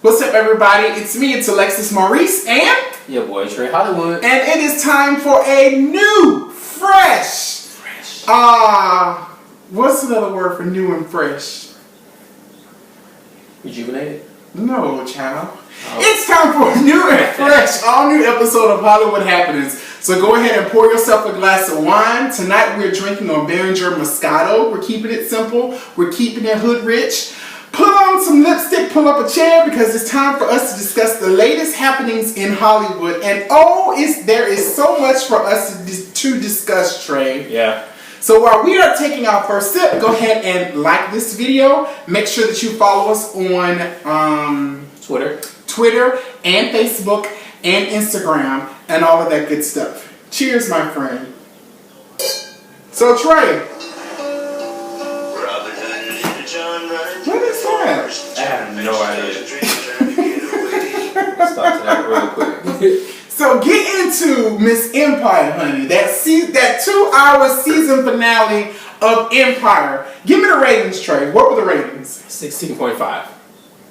What's up, everybody? It's me, it's Alexis Maurice, and... Your boy, Trey Hollywood. And it is time for a new, fresh... what's another word for new and fresh? Rejuvenated? No, child. Oh. It's time for a new and fresh, all new episode of Hollywood Happenings. So go ahead and pour yourself a glass of wine. Tonight we're drinking on Beringer Moscato. We're keeping it simple. We're keeping it hood rich. Put on some lipstick, pull up a chair, because it's time for us to discuss the latest happenings in Hollywood. And there is so much for us to discuss, Trey. Yeah. So while we are taking our first sip, go ahead and like this video. Make sure that you follow us on Twitter and Facebook and Instagram and all of that good stuff. Cheers, my friend. So Trey. What is that? I have no idea. Start to that real quick. So get into Miss Empire, honey. That 2-hour season finale of Empire. Give me the ratings, Trey. What were the ratings? 16.5.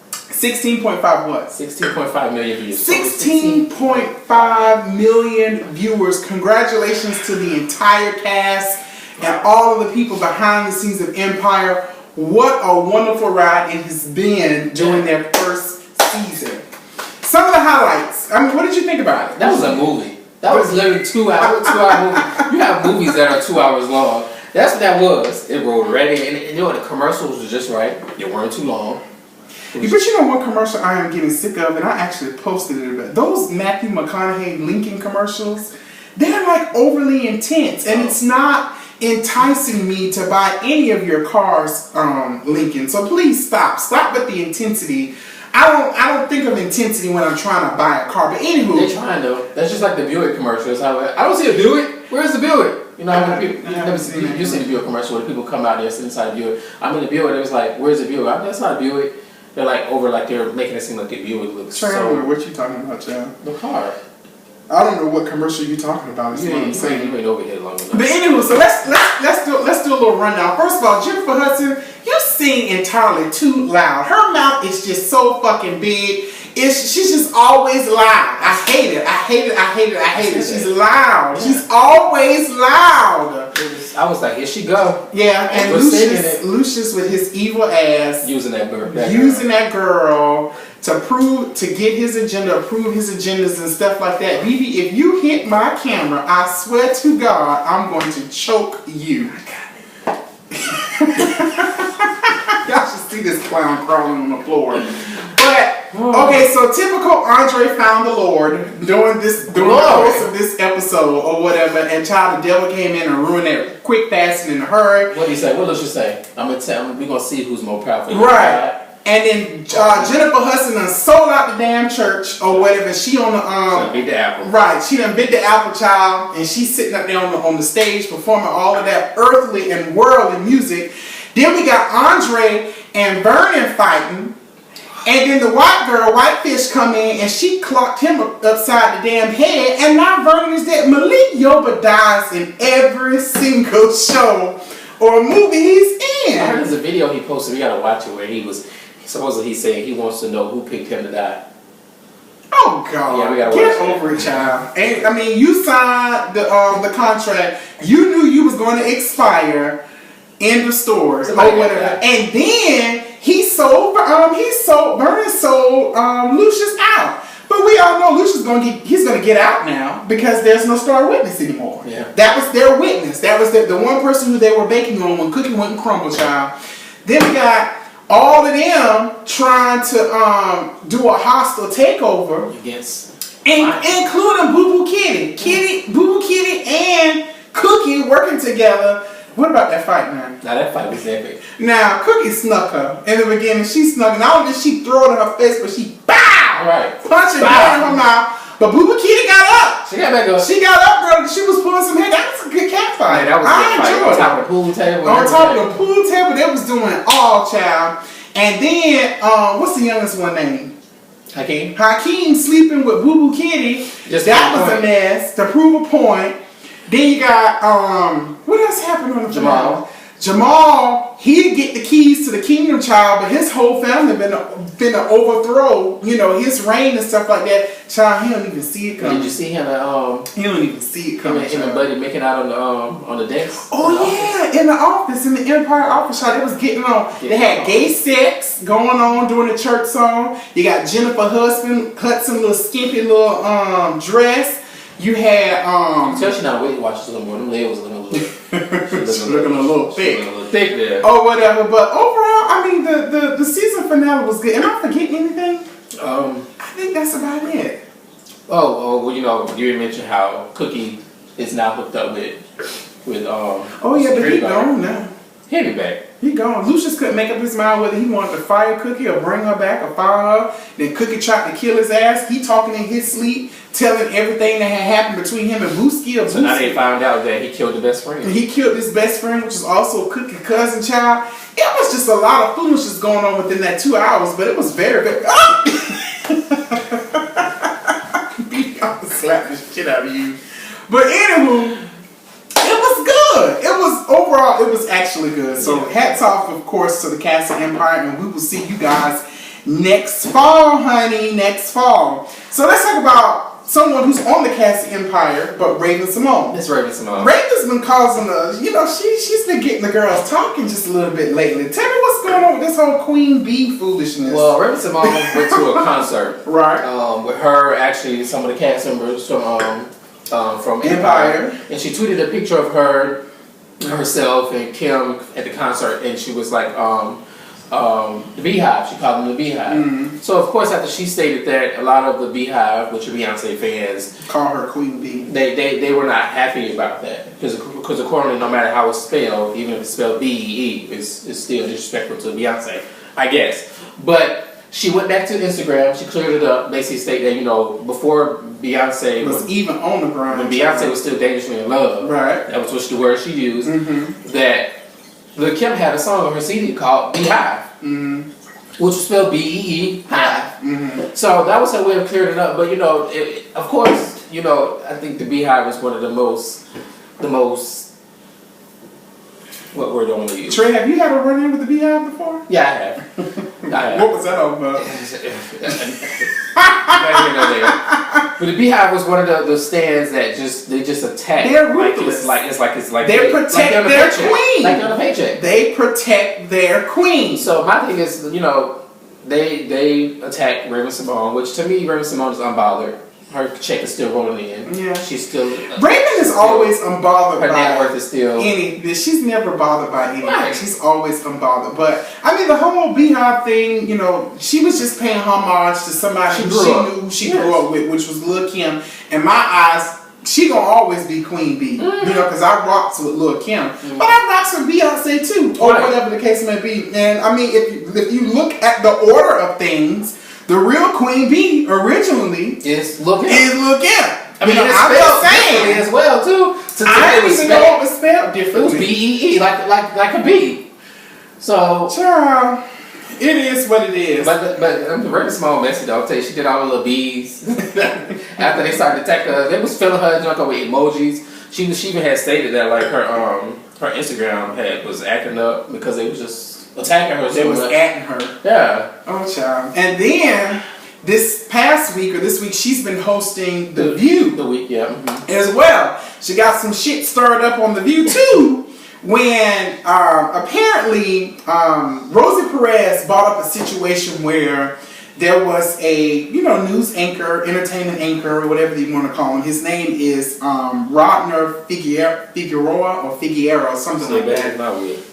16.5 what? 16.5 million views. 16.5 million viewers. Congratulations to the entire cast and all of the people behind the scenes of Empire. What a wonderful ride it has been during their first season. Some of the highlights. I mean, what did you think about it? That was a movie. That was literally 2 hour movie. You have movies that are 2 hours long. That's what that was. It rolled ready, and you know the commercials were just right. They weren't too long. But you know what commercial I am getting sick of, and I actually posted it about those Matthew McConaughey Lincoln commercials. They're like overly intense, and it's not enticing me to buy any of your cars, Lincoln. So please stop with the intensity. I don't think of intensity when I'm trying to buy a car. But anywho, they're trying though. That's just like the Buick commercials. I don't see a Buick. Where's the Buick? You know, you seen the Buick commercial where the people come out there sit inside a Buick. I'm in the Buick. It was like, where's the Buick? That's not a Buick. They're like they're making it seem like the Buick looks so. What you talking about, child? The car. I don't know what commercial you're talking about. That's what I'm saying. You ain't over here long enough. But anyway, so let's do a little rundown. First of all, Jennifer Hudson, you sing entirely too loud. Her mouth is just so fucking big. She's just always loud. I hate it. She's loud. Yeah. She's always I loud. was like, here she go. Yeah, and Lucius with his evil ass using that girl to get his agenda, approve his agendas and stuff like that. BB, if you hit my camera, I swear to God, I'm going to choke you. Y'all should see this clown crawling on the floor. But okay, so typical Andre found the Lord during the course of this episode or whatever, and child, the devil came in and ruined it quick, fast, and in a hurry. What did he say? What did you say? We're gonna see who's more powerful. Right. And then Jennifer Hudson done sold out the damn church or whatever. She on the she bit the apple. Right. She done bit the apple, child, and she's sitting up there on the stage performing all of that earthly and worldly music. Then we got Andre and Vernon fighting. And then the white fish come in and she clocked him upside the damn head, and now Vernon is dead. Malik Yoba dies in every single show or movie he's in. I heard there's a video he posted, we gotta watch it, where he's saying he wants to know who picked him to die. Oh God! Yeah, we gotta get over it, child. And I mean, you signed the contract. You knew you was going to expire in the stores or whatever, and then Vernon sold Lucius out. But we all know Lucius he's gonna get out now because there's no star witness anymore. Yeah. That was their witness. That was the one person who they were banking on when cookie wouldn't crumble, child. Then we got all of them trying to do a hostile takeover including Boo Boo Kitty. Boo Boo Kitty and Cookie working together. What about that fight, man? Now that fight was epic. Now Cookie snuck her in the beginning. She snuck, and not only did she throw it in her face, but she punched her in her mouth. But Boo Boo Kitty got up. She got back up. She got up, girl. She was pulling some hair. That was a good cat fight. Yeah, that was a good fight. On top of the pool table. On top of the pool table, they was doing it all, child. And then, what's the youngest one name? Hakeem sleeping with Boo Boo Kitty. That was a mess to prove a point. Then you got, what else happened on the Jamal. Jamal, he'd get the keys to the kingdom, child, but his whole family been to overthrow, you know, his reign and stuff like that. Child, he don't even see it coming. Did you see him? He don't even see it coming. Him and Buddy making out on the desk. Oh yeah, in the office, in the Empire office, child, they was getting on. They had gay sex going on during the church song. You got Jennifer Hudson little skimpy little dress. You had Tell she not Weight Watchers a little more. Them legs was looking a little. She's looking a little thick. A little thick there. Or whatever. But overall, I mean, the season finale was good. Am I forgetting anything? I think that's about it. Well, you know, you mentioned how Cookie is now hooked up with oh yeah, but he gone now. He'll be back. He gone. Lucius couldn't make up his mind whether he wanted to fire Cookie or bring her back or fire her. Then Cookie tried to kill his ass. He talking in his sleep, telling everything that had happened between him and Booski. So now they found out that he killed the best friend. And he killed his best friend, which is also Cookie's cousin child. It was just a lot of foolishness going on within that 2 hours, but it was very, very... I'm gonna slap the shit out of you. But anywho, it was good. It was, overall, it was actually good. So hats off, of course, to the cast of Empire, and we will see you guys next fall, honey, next fall. So let's talk about someone who's on the cast of Empire, but Raven-Symoné. It's Raven-Symoné. Raven's been causing you know, she's been getting the girls talking just a little bit lately. Tell me what's going on with this whole Queen Bee foolishness. Well, Raven-Symoné went to a concert. Right. With her, actually, some of the cast members from Empire. And she tweeted a picture of herself and Kim at the concert, and she was like, the Beehive. She called them the Beehive. Mm-hmm. So of course, after she stated that, a lot of the Beehive, which are Beyonce fans, call her Queen Bee. They were not happy about that because accordingly, no matter how it's spelled, even if it's spelled B-E-E, it's still disrespectful to Beyonce, I guess. But she went back to Instagram. She cleared it up. Basically, stated that, you know, before Beyonce was even on the ground, when Beyonce was still dangerously in love, right? That was the word she used. Mm-hmm. That Lil' Kim had a song on her CD called Beehive, which was spelled B-E-E Hive. Mm-hmm. So that was her way of clearing it up. But you know, of course, you know, I think the Beehive is one of the most. What word don't we use? Trey, have you had a run-in with the Beehive before? Yeah, I have. What was that all about? But the Beehive was one of the stands that they just attack. They're ruthless. It's like they protect their queen. Like on a paycheck. They protect their queen. So my thing is, you know, they attack Raven-Symoné, which to me, Raven-Symoné is unbothered. Her check is still rolling in. Yeah. She's still... Raven is always unbothered by... Her net worth is still... She's never bothered by anything. Right. She's always unbothered. But, I mean, the whole Beehive thing, you know, she was just paying homage to somebody she knew she grew up with, which was Lil' Kim. In my eyes, she gonna always be Queen Bee. Mm-hmm. You know, because I rocks with Lil' Kim. Mm-hmm. But I rocks with Beyonce, too. Or whatever the case may be. And, I mean, if you look at the order of things... The real Queen Bee originally is Lil' Kim. I mean, I'm just saying as well too. I didn't even know it was spelled differently. It was B-E-E, like a bee. So, child, it is what it is. But the Raven-Symoné message, I'll tell you, she did all the little bees after they started attacking her. They was filling her junk with emojis. She even had stated that like her Instagram was acting up because they was just attacking her. They was atting her. Yeah. Oh, child. And then this week, she's been hosting The View. The week, yeah. Mm-hmm. As well. She got some shit stirred up on The View too. When apparently Rosie Perez brought up a situation where there was a news anchor, entertainment anchor, whatever you want to call him. His name is Rodner Figueora or Figueora or something like that. Not weird.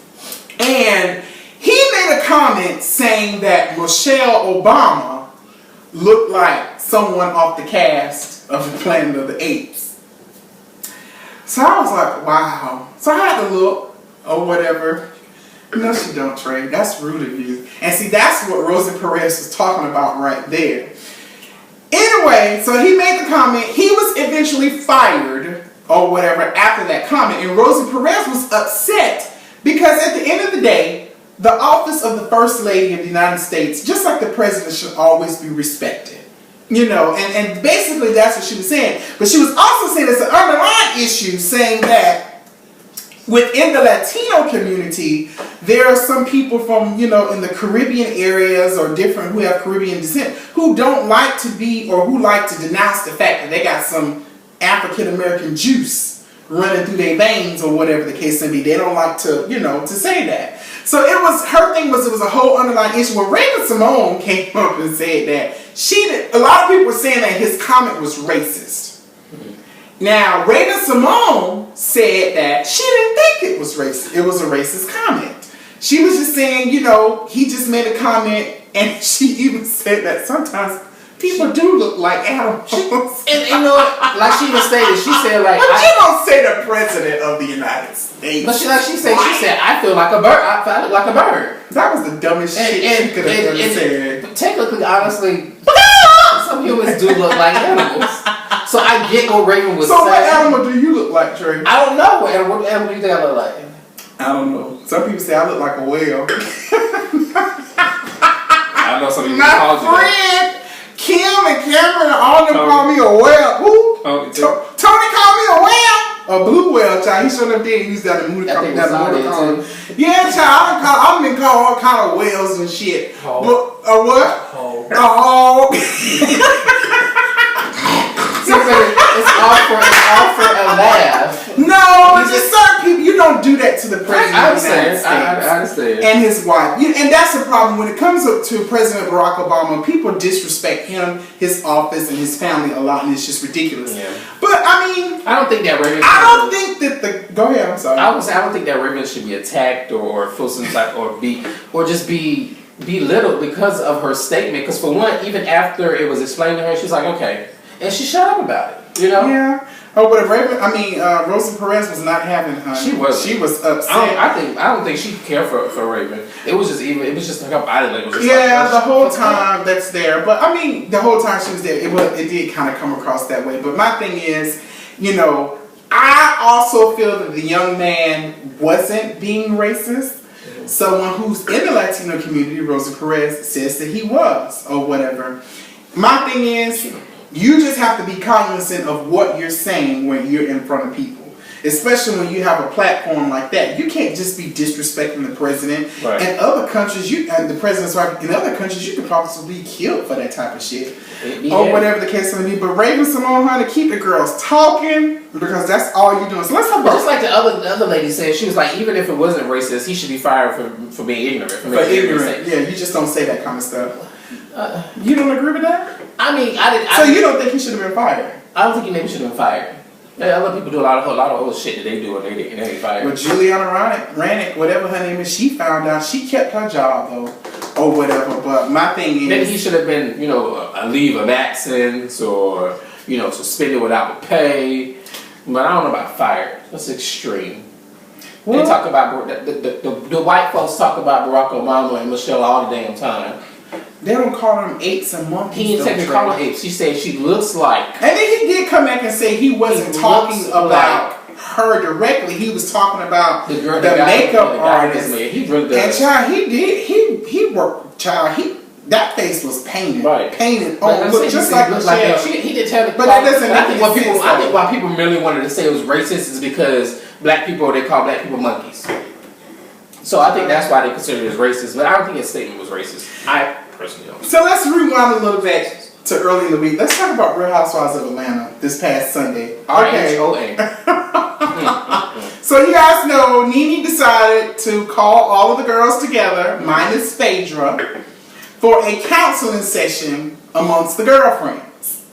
And he made a comment saying that Michelle Obama looked like someone off the cast of the Planet of the Apes. So I was like, wow. So I had to look or whatever. No, she don't, Trey. That's rude of you. And see, that's what Rosie Perez was talking about right there. Anyway, so he made the comment. He was eventually fired or whatever after that comment. And Rosie Perez was upset because at the end of the day, the office of the First Lady of the United States, just like the President, should always be respected. You know, and basically that's what she was saying. But she was also saying it's an underlying issue, saying that within the Latino community, there are some people from, in the Caribbean areas or different who have Caribbean descent who don't like to be, or who like to denounce the fact that they got some African American juice running through their veins or whatever the case may be. They don't like to, to say that. So her thing was, it was a whole underlying issue where Raven-Symoné came up and said that a lot of people were saying that his comment was racist. Now, Raven-Symoné said that she didn't think it was racist. It was a racist comment. She was just saying, he just made a comment, and she even said that sometimes people do look like animals. And like she even stated, she said like, but you don't say the president of the United States. But she said, I feel like a bird. I look like a bird. That was the dumbest shit she could have ever said. But technically, honestly, some humans do look like animals. So I get what Raven was saying. So what animal do you look like, Trey? I don't know. What animal do you think I look like? I don't know. Some people say I look like a whale. I know some people call you that. Kim and Cameron and all them call me a whale. Who? Tony called me a whale. A blue whale, child. He showed up there and used that in movie. Yeah, child. I've been called all kind of whales and shit. But what? A hog. It's all for a laugh. No, it's just certain people. You don't do that to the president of the United States. I understand. And his wife. And that's the problem. When it comes up to President Barack Obama, people disrespect him, his office, and his family a lot, and it's just ridiculous. Yeah. But, I don't think that Raven... Go ahead, I'm sorry. I don't think that Raven should be attacked or feel some type... or just be belittled because of her statement. Because for one, even after it was explained to her, she was like, okay. And she shut up about it, Yeah. Oh, but Rosa Perez was not having her. She was upset. I don't think she cared for Raven. It was just her body language. The whole time that's there. But the whole time she was there, it did kind of come across that way. But my thing is, I also feel that the young man wasn't being racist. Someone who's in the Latino community, Rosa Perez, says that he was, or whatever. My thing is, you just have to be cognizant of what you're saying when you're in front of people. Especially when you have a platform like that. You can't just be disrespecting the president. Right. In other countries, the president's right. In other countries, you could possibly be killed for that type of shit. Or whatever the case may be. But Raven-Symoné, honey, keep the girls talking, because that's all you're doing. So let's talk about... Just like the other lady said, she was like, even if it wasn't racist, he should be fired for being ignorant. For ignorant. Yeah, you just don't say that kind of stuff. You don't agree with that? So you don't think he should have been fired? I don't think he maybe should have been fired. Other people do a lot of old shit that they do and they ain't fired. But Juliana Rancic, whatever her name is, she found out she kept her job though, or whatever. But my thing is, maybe he should have been, a leave of absence or suspended without pay. But I don't know about fired. That's extreme. Well, they talk about the white folks talk about Barack Obama and Michelle all the damn time. They don't call them apes and monkeys. He didn't technically call them apes. She said she looks like. And then he did come back and say he wasn't talking about her directly. He was talking about the makeup artist. He really does. And child, he worked. Child, that face was painted. Right. Painted on look just like Michelle. He did tell the. But that doesn't make I think why people really wanted to say it was racist is because they call black people monkeys. So I think that's why they consider it as racist. But I don't think his statement was racist. I personally don't. So let's rewind a little bit to early in the week. Let's talk about Real Housewives of Atlanta this past Sunday. RHOA. So you guys know, Nene decided to call all of the girls together, minus Phaedra, for a counseling session amongst the girlfriends.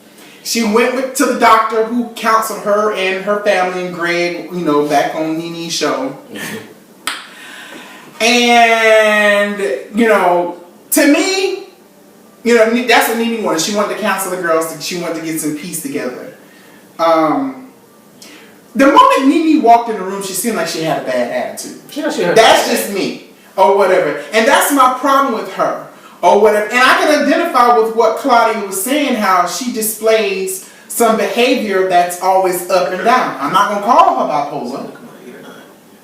She went to the doctor who counseled her and her family and Greg, back on Nene's show. And, to me, that's what Nene wanted. She wanted to counsel the girls. She wanted to get some peace together. The moment Nene walked in the room, she seemed like she had a bad attitude. That's just me, or whatever. And that's my problem with her, or whatever. And I can identify with what Claudia was saying, how she displays some behavior that's always up and down. I'm not going to call her bipolar.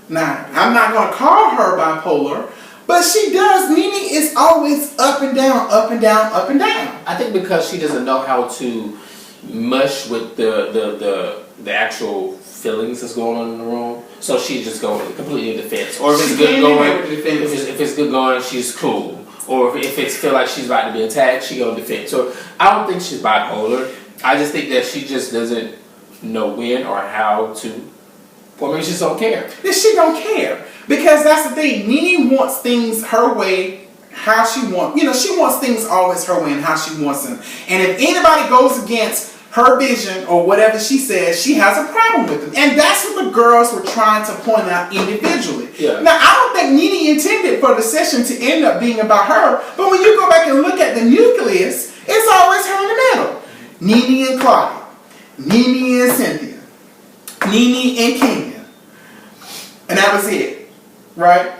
Nah, I'm not going to call her bipolar. But she does. Nene is always up and down, up and down, up and down. I think because she doesn't know how to mush with the actual feelings that's going on in the room. So she just go completely in defense. Or if it's good going, if it's good going, she's cool. Or if it's feel like she's about to be attacked, she go defense. So I don't think she's bipolar. I just think that she just doesn't know when or how to. Or maybe she just don't care. Then she don't care. Because that's the thing. Nene wants things her way, how she wants. You know, she wants things always her way and how she wants them. And if anybody goes against her vision or whatever she says, she has a problem with them. And that's what the girls were trying to point out individually. Yeah. Now, I don't think Nene intended for the session to end up being about her. But when you go back and look at the nucleus, it's always her in the middle. Nene and Claudia. Nene and Cynthia. Nene and Kenya. And that was it. Right?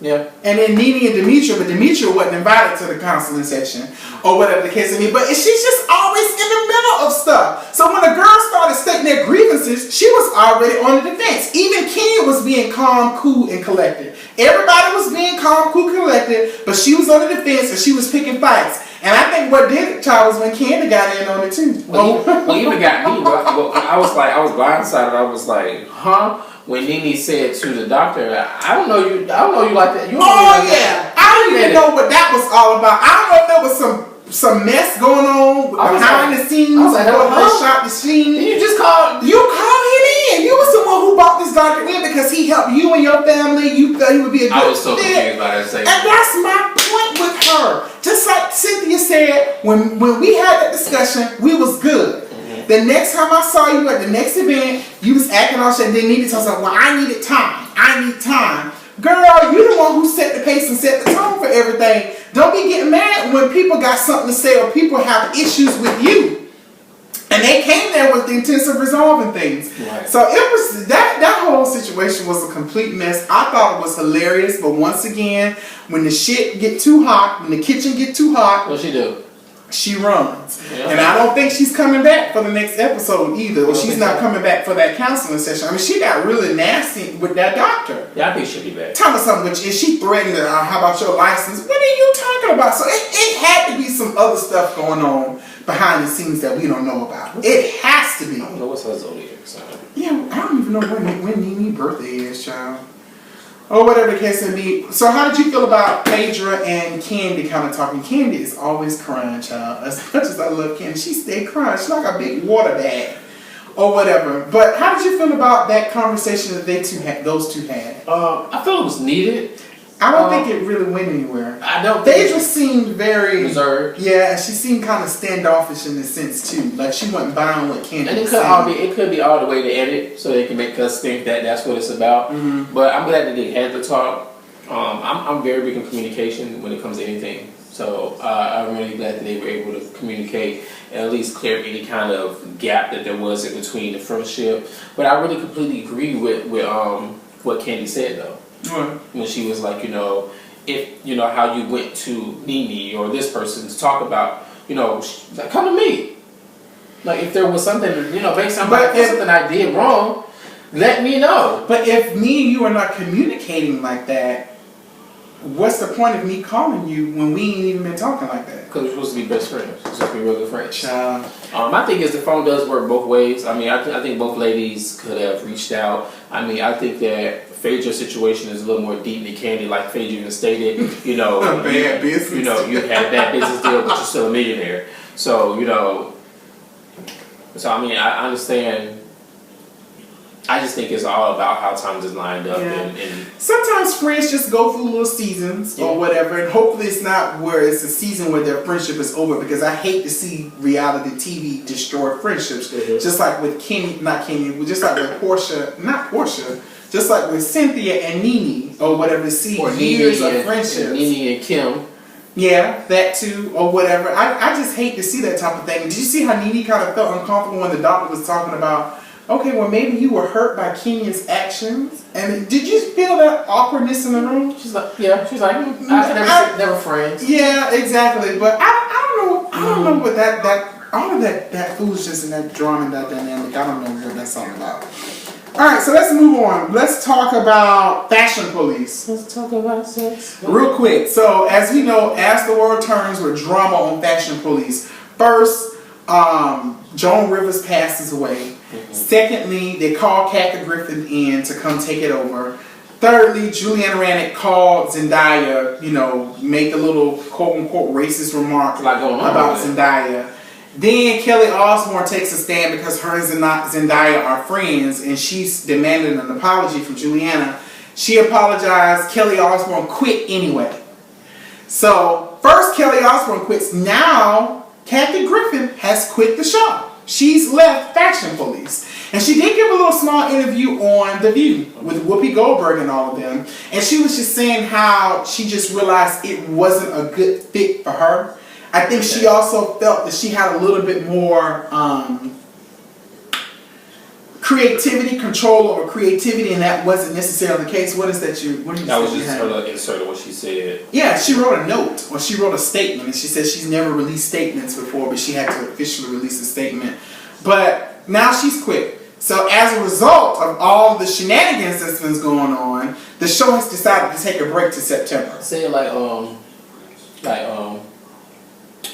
Yeah. And then Nene and Demetria, but Demetria wasn't invited to the counseling session or whatever the case may be. But she's just always in the middle of stuff. So when the girls started stating their grievances, she was already on the defense. Even Kenya was being calm, cool, and collected. Everybody was being calm, cool, collected, but she was on the defense and she was picking fights. And I think what did it, child, was when Kandi got in on it too. Well, even got me. I was blindsided. I was like, huh? When Nene said to the doctor, I don't know you like that. You I don't even know what that was all about. I don't know if there was some mess going on behind the scenes. I was like, they shot the scene. You called him in. You was the one who brought this doctor in because he helped you and your family. You thought he would be a good fit. I was so confused by that statement. And that's my point with her. Just like Cynthia said, when we had that discussion, we was good. The next time I saw you at the next event, you was acting all shit. Didn't need to tell something. Well, I needed time. I need time. Girl, you the one who set the pace and set the tone for everything. Don't be getting mad when people got something to say or people have issues with you. And they came there with the intent of resolving things. Right. So it was that whole situation was a complete mess. I thought it was hilarious, but once again, when the shit get too hot, when the kitchen get too hot, what she do? She runs. Yeah. And I don't think she's coming back for the next episode either. Or she's not coming back for that counseling session. I mean, she got really nasty with that doctor. Yeah, I think she'll be back. Tell me something, which is she threatened her, how about your license? What are you talking about? So it had to be some other stuff going on behind the scenes that we don't know about. It has to be. I don't know what's her zodiac sign. Yeah, I don't even know when Nene's birthday is, child. Or whatever the case may be. So how did you feel about Phaedra and Kandi kind of talking? Kandi is always crying, child. As much as I love Kandi, she stayed crying. She's like a big water bag. Or whatever. But how did you feel about that conversation that those two had? I feel it was needed. I don't think it really went anywhere. I don't. Phaedra seemed very reserved. Yeah, and she seemed kind of standoffish in a sense too. Like she wasn't buying what Kandi was saying. It could be all the way to edit, so they can make us think that that's what it's about. Mm-hmm. But I'm glad that they had the talk. I'm very big in communication when it comes to anything. So I'm really glad that they were able to communicate and at least clear any kind of gap that there was in between the friendship. But I really completely agree with what Kandi said though. Right. When she was like, if how you went to Nene or this person to talk about, like, come to me. Like if there was something, make something I did wrong, let me know. But if me and you are not communicating like that, what's the point of me calling you when we ain't even been talking like that? Because we're supposed to be best friends. We're supposed to be real good friends. My thing is the phone does work both ways. I mean, I think both ladies could have reached out. I mean, I think that Phaedra's situation is a little more deep than Kandi, like Phaedra even stated. Bad business. You had a bad business deal, but you're still a millionaire. So, I mean, I understand. I just think it's all about how times is lined up. Yeah. And sometimes friends just go through little seasons or whatever, and hopefully it's not where it's a season where their friendship is over, because I hate to see reality TV destroy friendships. Mm-hmm. Just like with just like with just like with Cynthia and Nene or whatever, see years of friendships. Nene and Kim. Yeah, that too, or whatever. I just hate to see that type of thing. Did you see how Nene kind of felt uncomfortable when the doctor was talking about, okay, well maybe you were hurt by Kenya's actions? And did you feel that awkwardness in the room? She's like, I never friends. Yeah, exactly. But I don't know what all of that foolishness and that drama and that dynamic, I don't know what that's all about. Alright, so let's move on. Let's talk about FashionPolice. Let's talk about sex. Real quick. So, as we know, as the world turns with drama on FashionPolice. First, Joan Rivers passes away. Secondly, they called Kathy Griffin in to come take it over. Thirdly, Juliana Rancic called Zendaya, make a little quote-unquote racist remark about Zendaya. Then Kelly Osbourne takes a stand because her and Zendaya are friends, and she's demanding an apology from Juliana. She apologized. Kelly Osbourne quit anyway. So, first Kelly Osbourne quits. Now, Kathy Griffin has quit the show. She's left FashionPolice. And she did give a little small interview on The View with Whoopi Goldberg and all of them. And she was just saying how she just realized it wasn't a good fit for her. I think she also felt that she had a little bit more creativity, control over creativity, and that wasn't necessarily the case. What is that That was just her insert of what she said. Yeah, she wrote a note, or she wrote a statement, and she said she's never released statements before, but she had to officially release a statement. But now she's quit. So as a result of all the shenanigans that's been going on, the show has decided to take a break to September. Say it like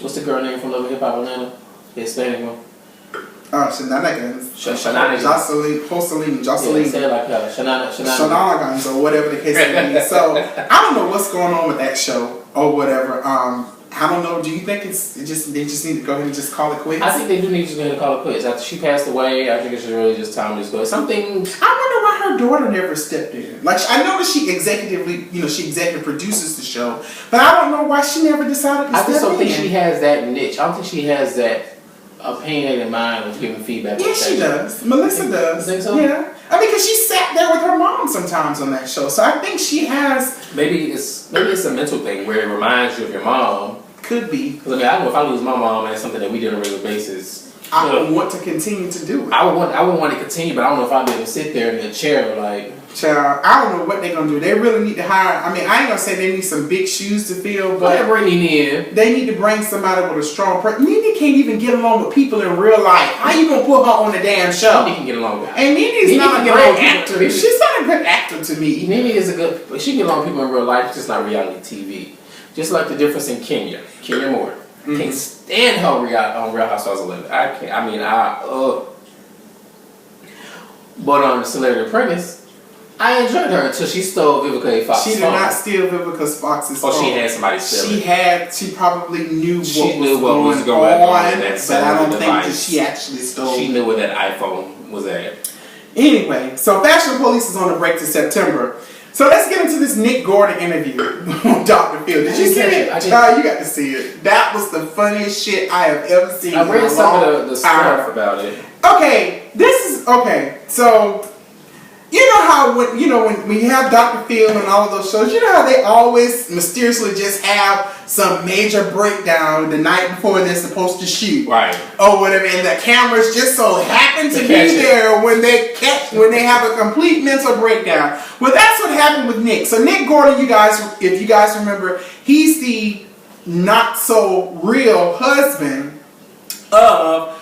what's the girl name from Love and Hip Hop Atlanta? The Hispanic one. Shenanigans. Jocelyn. Yeah, say it like Shenanigans, or whatever the case may be. So I don't know what's going on with that show or whatever. I don't know. Do you think they just need to go ahead and just call it quits? I think they do need to go ahead and call it quits. After she passed away, I think it's really just time to just go. Something. I wonder why her daughter never stepped in. Like, I know that she executive produces the show, but I don't know why she never decided to step in. I just don't think she has that niche. I don't think she has that opinionated mind of giving feedback. Yeah, she does. Melissa does. You think so? Yeah. I mean, because she sat there with her mom sometimes on that show, so I think she has. Maybe it's a mental thing where it reminds you of your mom. Could be. Because I know if I lose my mom, that's something that we did on a regular basis. I would want to continue to do it. I would want to continue, but I don't know if I'd be able to sit there in the chair Child, I don't know what they're gonna do. They really need to hire. I mean, I ain't gonna say they need some big shoes to fill, but they're bringing in. They need to bring somebody with a strong. Nene can't even get along with people in real life. How you gonna put her on the damn show? Nene can get along with her. And Nene's not a great actor. She's not a good actor to me. Nene is she can get along with people in real life, just not reality TV. Just like the difference in Kenya Moore. Mm-hmm. Can't stand her on Real Housewives of Living. I can't. I mean, But on The Celebrity Apprentice, I enjoyed her until she stole Vivica A. Fox's phone. She did not steal Vivica Fox's phone. Oh, she had somebody steal it. She probably knew what was going on, but I don't think that she actually stole. She knew where that iPhone was at. Anyway, so FashionPolice is on a break to September. So let's get into this NickGordon interview with Dr. Phil. Did you see it? You got to see it. That was the funniest shit I have ever seen. I read some of the stuff about it. Okay, so you know how when we have Dr. Phil and all of those shows, you know how they always mysteriously just have some major breakdown the night before they're supposed to shoot, right? Or whatever, and the cameras just so happen to be there when they have a complete mental breakdown. Well, that's what happened with Nick. So NickGordon, if you guys remember, he's the not so real husband of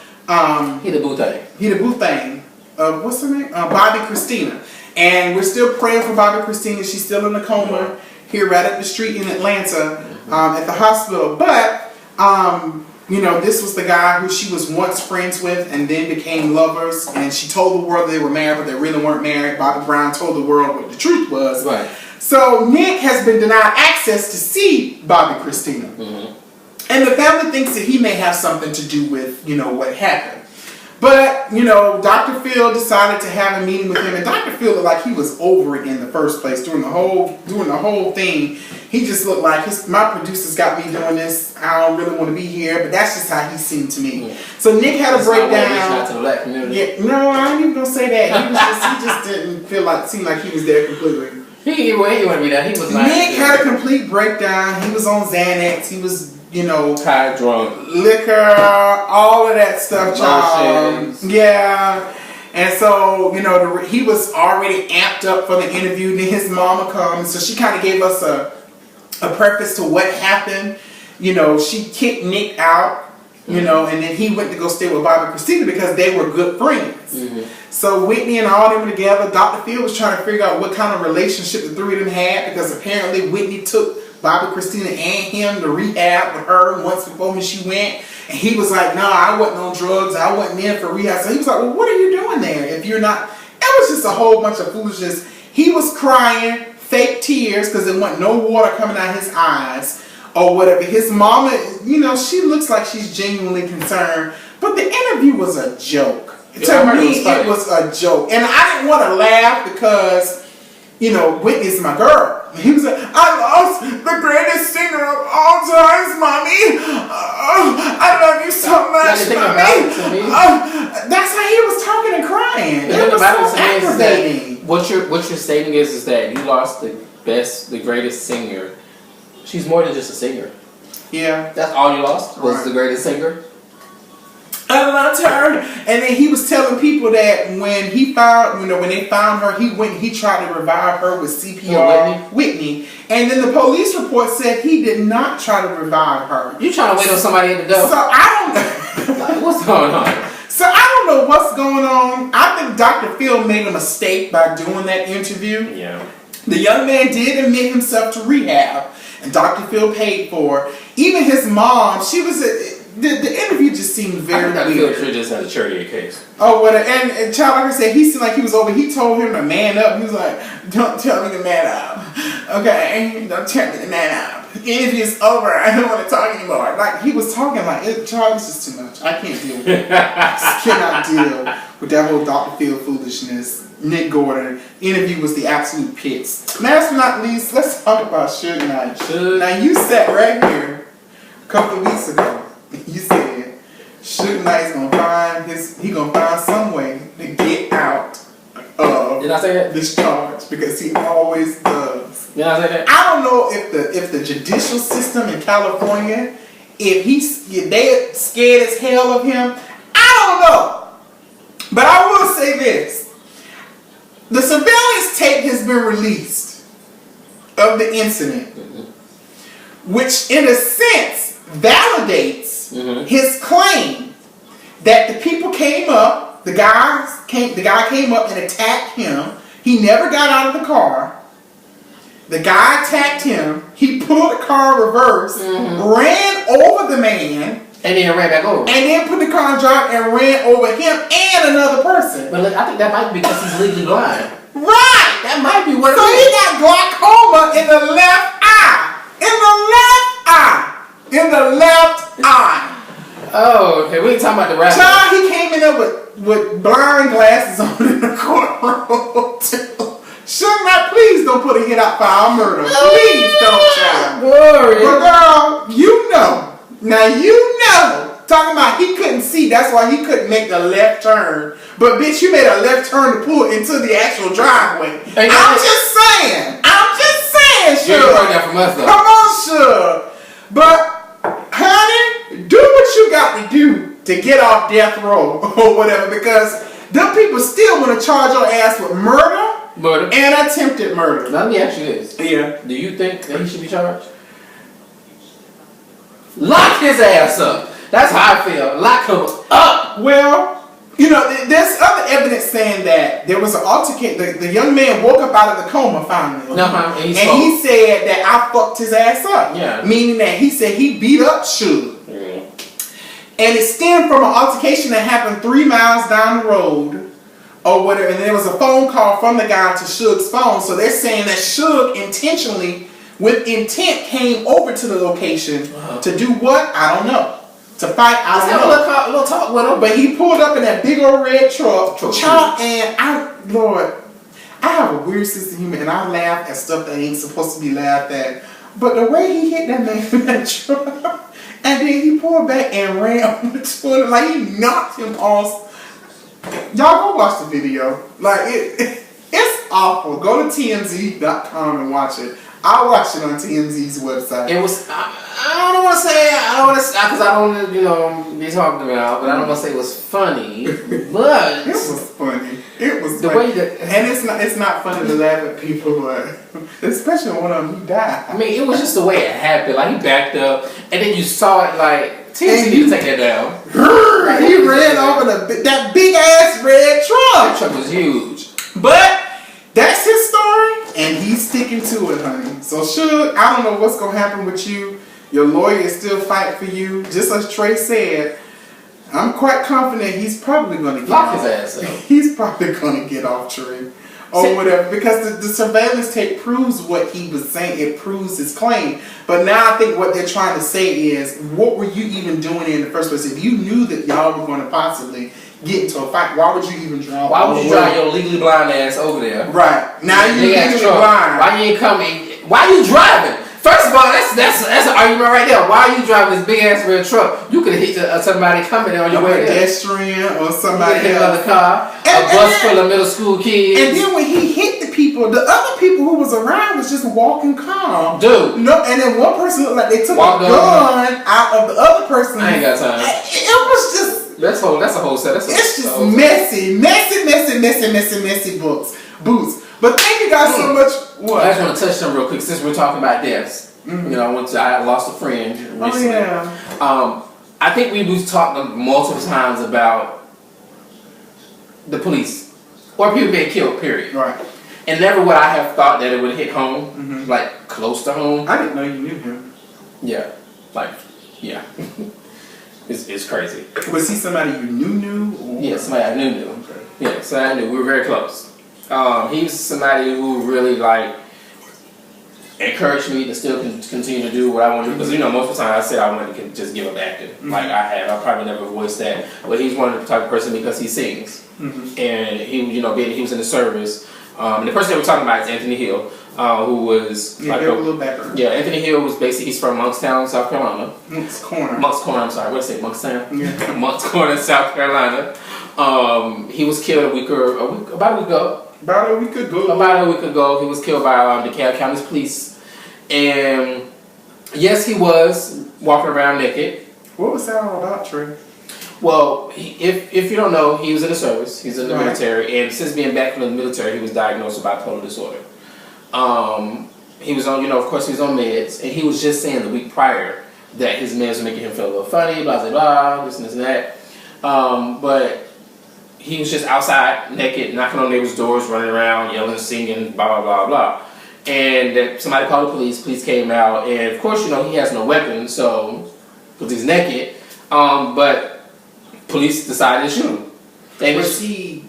He the boo thing. What's her name? Bobby Christina. And we're still praying for Bobby Christina. She's still in a coma here right up the street in Atlanta at the hospital. But, this was the guy who she was once friends with and then became lovers. And she told the world they were married, but they really weren't married. Bobby Brown told the world what the truth was. Right. So Nick has been denied access to see Bobby Christina. Mm-hmm. And the family thinks that he may have something to do with, what happened. But, Dr. Phil decided to have a meeting with him, and Dr. Phil looked like he was over it in the first place during the whole thing. He just looked like my producers got me doing this. I don't really want to be here, but that's just how he seemed to me. Yeah. So Nick had a breakdown. To the black community. Yeah, no, I ain't even gonna say that. He just didn't seem like he was there completely. He wouldn't be there. He was like Nick had a complete breakdown. He was on Xanax. He was tired, drunk, liquor, all of that stuff, child. Yeah. And so, he was already amped up for the interview. Then his mama comes. So she kind of gave us a preface to what happened. She kicked Nick out, and then he went to go stay with Bobby Christina because they were good friends. Mm-hmm. So Whitney and all them were together. Dr. Phil was trying to figure out what kind of relationship the three of them had because apparently Whitney took Bobby Christina and him to rehab with her once before when she went. he was like, "No, I wasn't on drugs. I wasn't in for rehab." So he was like, "Well, what are you doing there if you're not?" It was just a whole bunch of foolishness. He was crying, fake tears, because there wasn't no water coming out of his eyes or whatever. His mama, you know, she looks like she's genuinely concerned, but the interview was a joke. To me, it was a joke, and I didn't want to laugh because, you know, Whitney's my girl. He was like, "I lost the greatest singer of all time, mommy. I love you so much, mommy." That's how he was talking and crying. The It thing was about so it is aggravating. that what you're stating is that you lost the greatest singer. She's more than just a singer. Yeah, That's all you lost was the greatest singer. I loved her, and then he was telling people that when they found her, he tried to revive her with CPR. Whitney, and then the police report said he did not try to revive her. You trying to wait on somebody at the door? So I don't. Like, what's going on? So I don't know what's going on. I think Dr. Phil made a mistake by doing that interview. Yeah. The young man did admit himself to rehab, and Dr. Phil paid for it. Even his mom, she was the interview just seemed very Dr. weird. Phil just had a charity case. Oh, what? And child, like I said, he seemed like he was over. He told him to man up. He was like, "Don't tell me to man up, okay? Don't tell me to man up. The interview's over. I don't want to talk anymore." Like he was talking like, "Child, this is too much. I can't deal with it. I just cannot deal with that whole Dr. Phil foolishness." NickGordon interview was the absolute pits. Last but not least, let's talk about SugeKnight. Now you sat right here a couple of weeks ago. You said SugeKnight's gonna find some way to get out of Did I say that? this charge because he always does. Did I say that? I don't know if the judicial system in California, if they scared as hell of him. I don't know, but I will say this: the surveillance tape has been released of the incident, which in a sense validates his claim that the people came up, the guy came up and attacked him. He never got out of the car. The guy attacked him. He pulled the car in reverse, ran over the man, and then ran back over. And then put the car in drive and ran over him and another person. But look, I think that might be because he's legally blind. Right! That might be what so he got glaucoma in the left eye. In the left eye. Oh, okay. We ain't talking about the rapper. Child, he came in there with blind glasses on in the courtroom. SugeKnight, please don't put a hit out for our murder. Please don't, child. Glory. But girl, you know. Now you know. Talking about he couldn't see, that's why he couldn't make the left turn. But bitch, you made a left turn to pull into the actual driveway. I'm just saying, Suge. You ain't heard that from us though. Come on, Suge. But honey, do what you got to do to get off death row or whatever, because them people still want to charge your ass with murder and attempted murder. Now let me ask you this. Yeah. Do you think that he should be charged? Lock his ass up. That's how I feel. Lock him up. Well, you know, there's other evidence saying that there was an altercation. The young man woke up out of the coma finally. And he said that I fucked his ass up. Yeah. Meaning that he said he beat up Suge. Yeah. And it stemmed from an altercation that happened 3 miles down the road or whatever. And there was a phone call from the guy to Suge's phone. So they're saying that Suge intentionally, with intent, came over to the location to do what? I don't know. To fight, I don't know. A little talk with him. But he pulled up in that big old red truck. Child, and Lord, I have a weird sense of humor, and I laugh at stuff that ain't supposed to be laughed at. But the way he hit that man in that truck, and then he pulled back and ran over to him, like he knocked him off. Y'all go watch the video. Like it's awful. Go to TMZ.com and watch it. I watched it on TMZ's website. It was. I don't want to say. Because I don't, be talked about. But I don't want to say it was funny. But it was funny. It was the funny. way that, and it's not funny to laugh at people, but especially one of them who died. I mean, it was just the way it happened. Like he backed up, and then you saw it. Like TMZ need to take that down. Like, he ran over that big ass red truck. That truck was huge. But that's his story, and he's sticking to it, honey. So Suge, I don't know what's gonna happen with you. Your lawyer is still fighting for you. Just as Trey said, I'm quite confident he's probably going to get Lock off. his ass up. He's probably going to get off, Trey. Or whatever. Because the surveillance tape proves what he was saying. It proves his claim. But now I think what they're trying to say is, what were you even doing in the first place? If you knew that y'all were going to possibly get into a fight, why would you even drive? Why would you drive your legally blind ass over there? Right. Now you're legally blind. Why you ain't coming? Why you driving? First of all, that's an argument right there. Why are you driving this big ass red truck? You could have hit somebody coming on your way there. A pedestrian or somebody else. Hit another car. A bus full of middle school kids. And then when he hit the people, the other people who was around was just walking calm. Dude. No, and then one person looked like they took a gun out of the other person. I ain't got time. It was just... That's a whole set. It's just messy boots. But thank you guys so much. What? I just want to touch them real quick since we're talking about deaths. Mm-hmm. You know, I lost a friend recently. Oh, yeah. I think we've talked multiple times about the police or people being killed, period. Right. And never would I have thought that it would hit home, like close to home. I didn't know you knew him. Yeah. Yeah. It's crazy. Was he somebody you knew? Or? Yeah, somebody I knew. Okay. Yeah, somebody I knew. We were very close. He was somebody who really encouraged me to still continue to do what I want to do. Because most of the time I said I wanted to just give up acting. Like I probably never voiced that. But he's one of the type of person because he sings, and he was in the service. And the person that we're talking about is Anthony Hill, who was a little background. Yeah, Anthony Hill was basically he's from Monkstown, South Carolina. Monk's Corner. I'm sorry. What did I say? Monkstown. Yeah. Monk's Corner, South Carolina. He was killed about a week ago. About a week ago, he was killed by DeKalb County Police. And yes, he was walking around naked. What was that all about, Trey? Well, if you don't know, he was in the service. He's in the military. And since being back from the military, he was diagnosed with bipolar disorder. He was on, of course, he was on meds. And he was just saying the week prior that his meds were making him feel a little funny, blah, blah, blah, this and this and that. But he was just outside, naked, knocking on neighbors' doors, running around, yelling, singing, blah, blah, blah, blah. And somebody called the police. Police came out. And, of course, he has no weapon, so, because he's naked. But police decided to shoot him. Was he,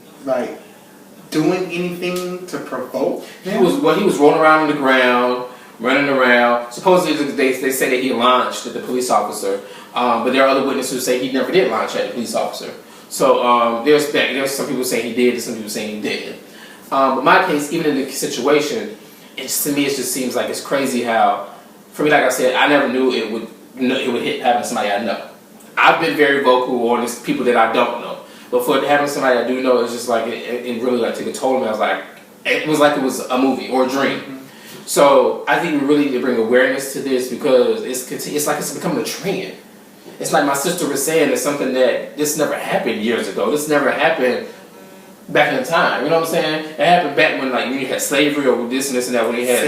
doing anything to provoke him? He was rolling around on the ground, running around. Supposedly, they say that he launched at the police officer. But there are other witnesses who say he never did launch at the police officer. So there's some people saying he did, and some people saying he didn't. But in my case, even in the situation, to me it just seems like it's crazy how, for me, like I said, I never knew it would happen to somebody I know. I've been very vocal on this people that I don't know, but for it to happen to somebody I do know, it's just like it really took a toll on me. It was like it was a movie or a dream. So I think we really need to bring awareness to this because it's like it's becoming a trend. It's like my sister was saying, it's something that this never happened years ago. This never happened back in time. You know what I'm saying? It happened back when you had slavery or this and this and that, when you had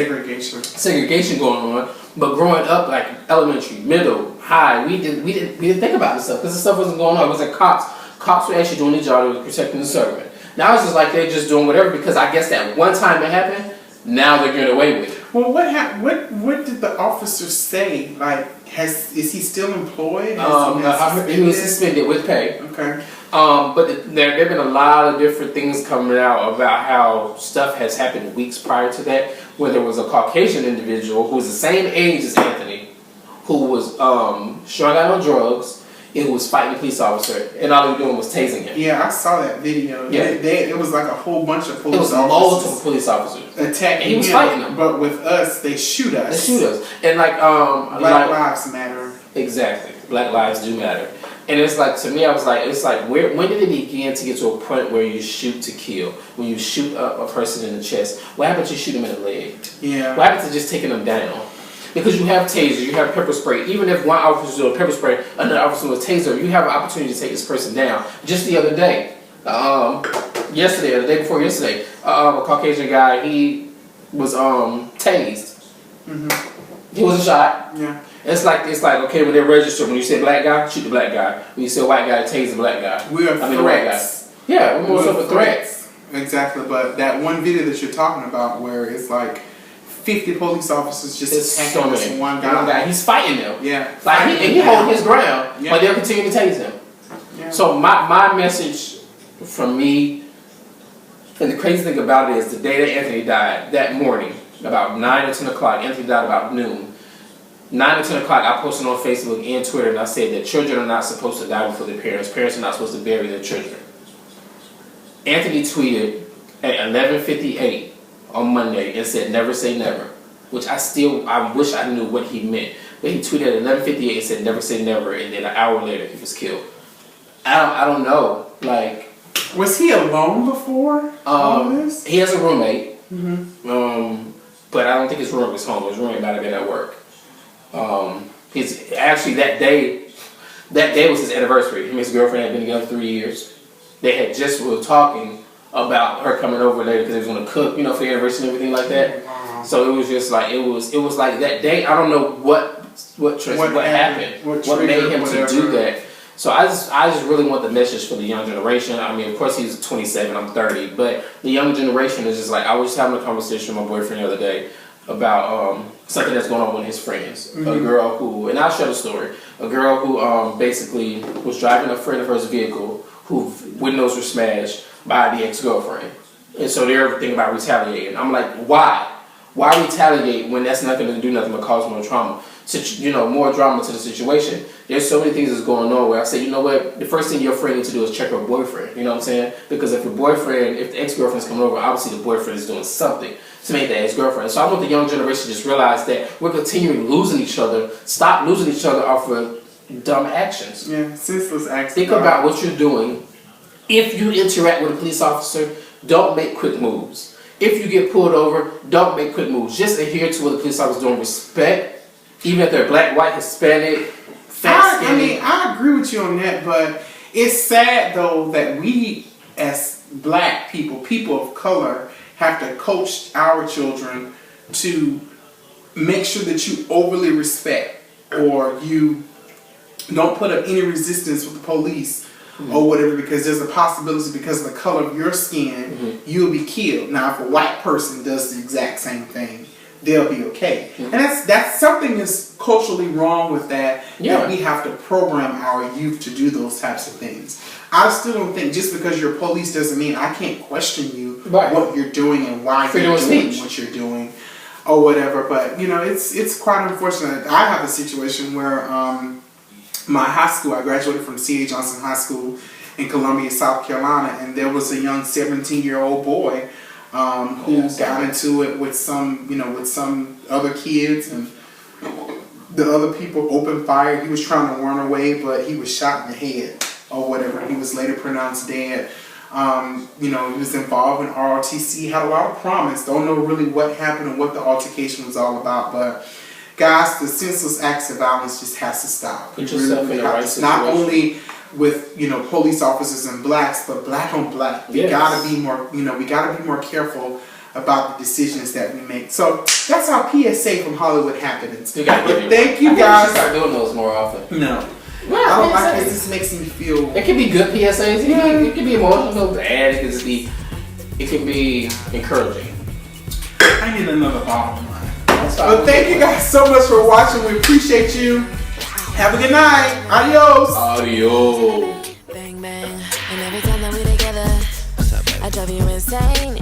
segregation going on. But growing up, elementary, middle, high, we didn't think about this stuff because this stuff wasn't going on. It wasn't cops. Cops were actually doing their job. They were protecting the servant. Now it's just like they're just doing whatever because I guess that one time it happened. Now they're getting away with it. Well, what did the officer say? Is he still employed? He was suspended with pay. Okay. But there have been a lot of different things coming out about how stuff has happened weeks prior to that, where there was a Caucasian individual who was the same age as Anthony, who was strung out on drugs, and who was fighting the police officer, and all they were doing was tasing him. Yeah, I saw that video. Yeah. It was like a whole bunch of police officers. It was multiple police officers. Attacking him. He was fighting them. But with us, they shoot us. And Black lives matter. Exactly. Black lives do matter. And it's to me, I was when did it begin to get to a point where you shoot to kill? When you shoot a person in the chest, what happens to shoot him in the leg? Yeah. What happens to just taking them down? Because you have tasers, you have pepper spray. Even if one officer is doing pepper spray, another officer with a taser, you have an opportunity to take this person down. Just the other day, yesterday or the day before yesterday, a Caucasian guy, he was tased. He wasn't shot. Yeah. It's like okay, when they're registered, when you say black guy, shoot the black guy. When you say white guy, tase the black guy. We are the white guy. Yeah, we're more so for threats. Exactly, but that one video that you're talking about where it's 50 police officers just It's attacking so this many. one guy. He's fighting them. Yeah. Like he holding his ground, Yeah. but they'll continue to tase him. Yeah. So my message from me, and the crazy thing about it is the day that Anthony died, that morning, about 9 or 10 o'clock, Anthony died about noon. 9 or 10 o'clock, I posted on Facebook and Twitter, and I said that children are not supposed to die before their parents. Parents are not supposed to bury their children. Anthony tweeted at 11:58 on Monday and said, "Never say never," which I wish I knew what he meant. But he tweeted at 11:58 and said, "Never say never," and then an hour later he was killed. I don't know. Like, was he alone before all this? he has a roommate. But I don't think his roommate was home. His roommate might have been at work. His actually that day was his anniversary. Him and his girlfriend had been together 3 years. They had just were talking about her coming over later because they was gonna cook, for the anniversary and everything like that. Wow. So it was just like it was like that day. I don't know what happened, what made him to do that. So I just really want the message for the young generation. I mean, of course he's 27, I'm 30, but the young generation is just like, I was just having a conversation with my boyfriend the other day about something that's going on with his friends. A girl who, and I'll share the story. A girl who basically was driving a friend of hers vehicle who windows were smashed by the ex-girlfriend. And so they're thinking about retaliating. I'm like, why? Why retaliate when that's not going to do nothing but cause more trauma? More drama to the situation. There's so many things that's going on where I say, you know what, the first thing your friend needs to do is check her boyfriend. You know what I'm saying? Because if the ex-girlfriend's coming over, obviously the boyfriend is doing something to make the ex-girlfriend. So I want the young generation to just realize that we're continuing losing each other. Stop losing each other off of dumb actions. Yeah, senseless actions. Think about what you're doing. If you interact with a police officer, don't make quick moves. If you get pulled over, don't make quick moves. Just adhere to what the police officer is doing. Respect. Even if they're black, white, Hispanic, fat, skinny. I agree with you on that, but it's sad though that we as black people of color, have to coach our children to make sure that you overly respect or you don't put up any resistance with the police or whatever, because there's a possibility because of the color of your skin, you'll be killed. Now, if a white person does the exact same thing, they'll be okay. And that's something that's culturally wrong with that, that we have to program our youth to do those types of things. I still don't think just because you're police doesn't mean I can't question you what you're doing and why you're doing what you're doing or whatever. But, it's quite unfortunate. I have a situation where my high school, I graduated from C.A. Johnson High School in Columbia, South Carolina, and there was a young 17-year-old boy who got into it with some other kids, and the other people opened fire. He was trying to run away, but he was shot in the head or whatever. He was later pronounced dead. He was involved in ROTC, had a lot of promise. Don't know really what happened and what the altercation was all about, but guys, the senseless acts of violence just has to stop. Put yourself in the right situation. Not only with police officers and blacks, but black on black. We gotta be more. We gotta be more careful about the decisions that we make. So that's our PSA from Hollywood Happenings. Thank you guys. Start doing those more often. No. I don't like it. This makes me feel. It can be good PSAs. It can be emotional, bad. It can be encouraging. I need another bottle. Well, thank you guys so much for watching. We appreciate you. Have a good night. Adios. Adios. Bang bang, and every time that we together, I drive you insane.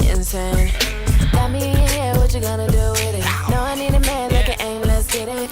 Got me here. What you gonna do with it? No, I need a man that can aim. Let's get it.